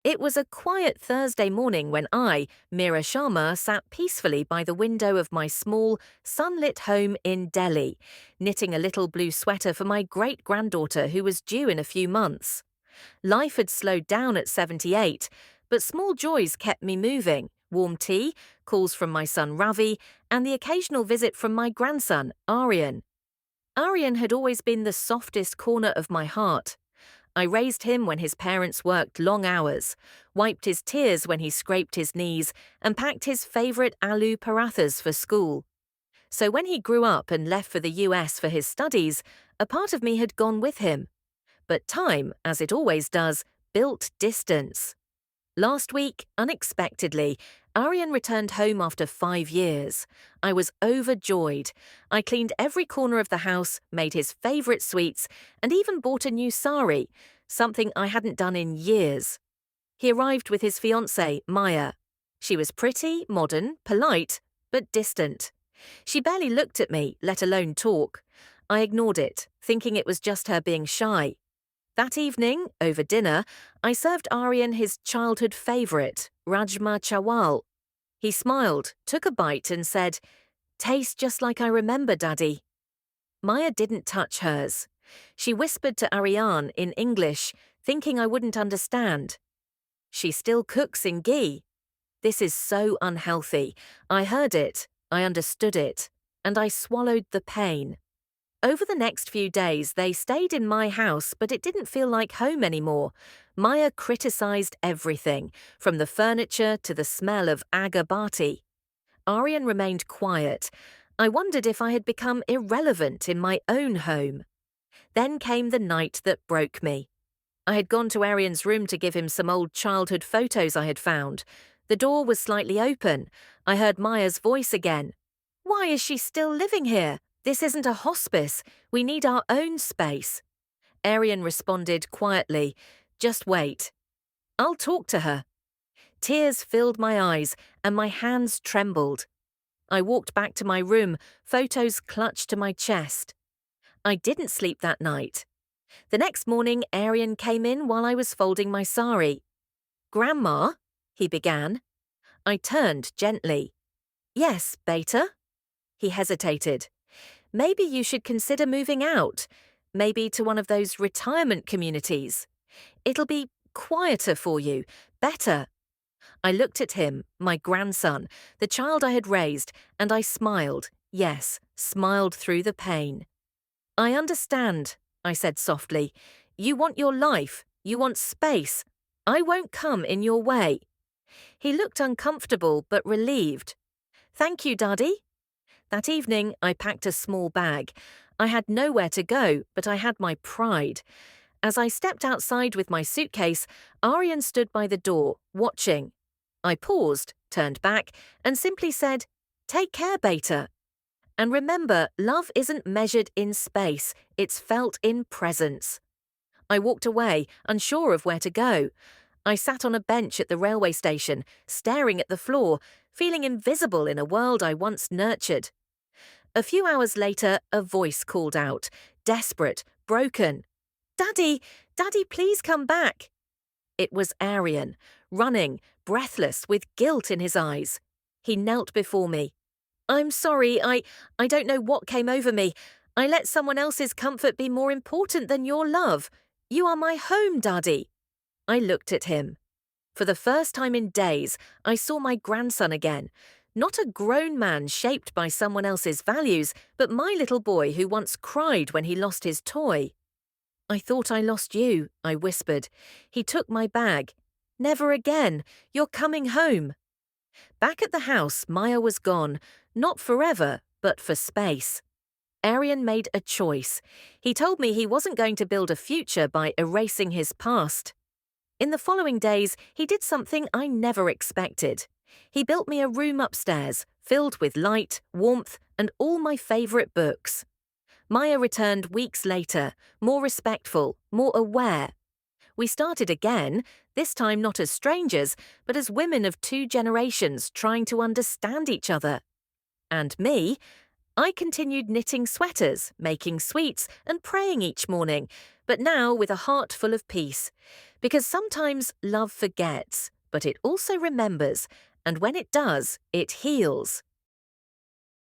It was a quiet Thursday morning when I, Meera Sharma, sat peacefully by the window of my small, sunlit home in Delhi, knitting a little blue sweater for my great-granddaughter who was due in a few months. Life had slowed down at 78, but small joys kept me moving. Warm tea, calls from my son Ravi, and the occasional visit from my grandson, Aryan. Aryan had always been the softest corner of my heart. I raised him when his parents worked long hours, wiped his tears when he scraped his knees, and packed his favourite aloo parathas for school. So when he grew up and left for the US for his studies, a part of me had gone with him. But time, as it always does, built distance. Last week, unexpectedly, Aryan returned home after 5 years. I was overjoyed. I cleaned every corner of the house, made his favourite sweets, and even bought a new sari, something I hadn't done in years. He arrived with his fiancée, Maya. She was pretty, modern, polite, but distant. She barely looked at me, let alone talk. I ignored it, thinking it was just her being shy. That evening, over dinner, I served Aryan his childhood favourite, Rajma Chawal. He smiled, took a bite and said, "Tastes just like I remember, Daddy." Maya didn't touch hers. She whispered to Aryan in English, thinking I wouldn't understand. "She still cooks in ghee." This is so unhealthy. I heard it, I understood it, and I swallowed the pain. Over the next few days, they stayed in my house, but it didn't feel like home anymore. Maya criticized everything, from the furniture to the smell of agarbatti. Aryan remained quiet. I wondered if I had become irrelevant in my own home. Then came the night that broke me. I had gone to Aryan's room to give him some old childhood photos I had found. The door was slightly open. I heard Maya's voice again. "Why is she still living here? This isn't a hospice. We need our own space." Aryan responded quietly, "Just wait. I'll talk to her." Tears filled my eyes and my hands trembled. I walked back to my room, photos clutched to my chest. I didn't sleep that night. The next morning, Aryan came in while I was folding my sari. "Grandma?" he began. I turned gently. "Yes, beta?" He hesitated. "Maybe you should consider moving out. Maybe to one of those retirement communities. It'll be quieter for you, better." I looked at him, my grandson, the child I had raised, and I smiled, yes, smiled through the pain. "I understand," I said softly. "You want your life, you want space. I won't come in your way." He looked uncomfortable but relieved. "Thank you, Daddy." That evening, I packed a small bag. I had nowhere to go, but I had my pride. As I stepped outside with my suitcase, Aryan stood by the door, watching. I paused, turned back, and simply said, "Take care, beta. And remember, love isn't measured in space, it's felt in presence." I walked away, unsure of where to go. I sat on a bench at the railway station, staring at the floor, feeling invisible in a world I once nurtured. A few hours later, a voice called out, desperate, broken. "Daddy, Daddy, please come back." It was Aryan, running, breathless, with guilt in his eyes. He knelt before me. "I'm sorry, I don't know what came over me. I let someone else's comfort be more important than your love. You are my home, Daddy." I looked at him. For the first time in days, I saw my grandson again. Not a grown man shaped by someone else's values, but my little boy who once cried when he lost his toy. "I thought I lost you," I whispered. He took my bag. "Never again. You're coming home." Back at the house, Maya was gone. Not forever, but for space. Aryan made a choice. He told me he wasn't going to build a future by erasing his past. In the following days, he did something I never expected. He built me a room upstairs, filled with light, warmth, and all my favourite books. Maya returned weeks later, more respectful, more aware. We started again, this time not as strangers, but as women of two generations trying to understand each other. And me, I continued knitting sweaters, making sweets, and praying each morning, but now with a heart full of peace. Because sometimes love forgets, but it also remembers, and when it does, it heals.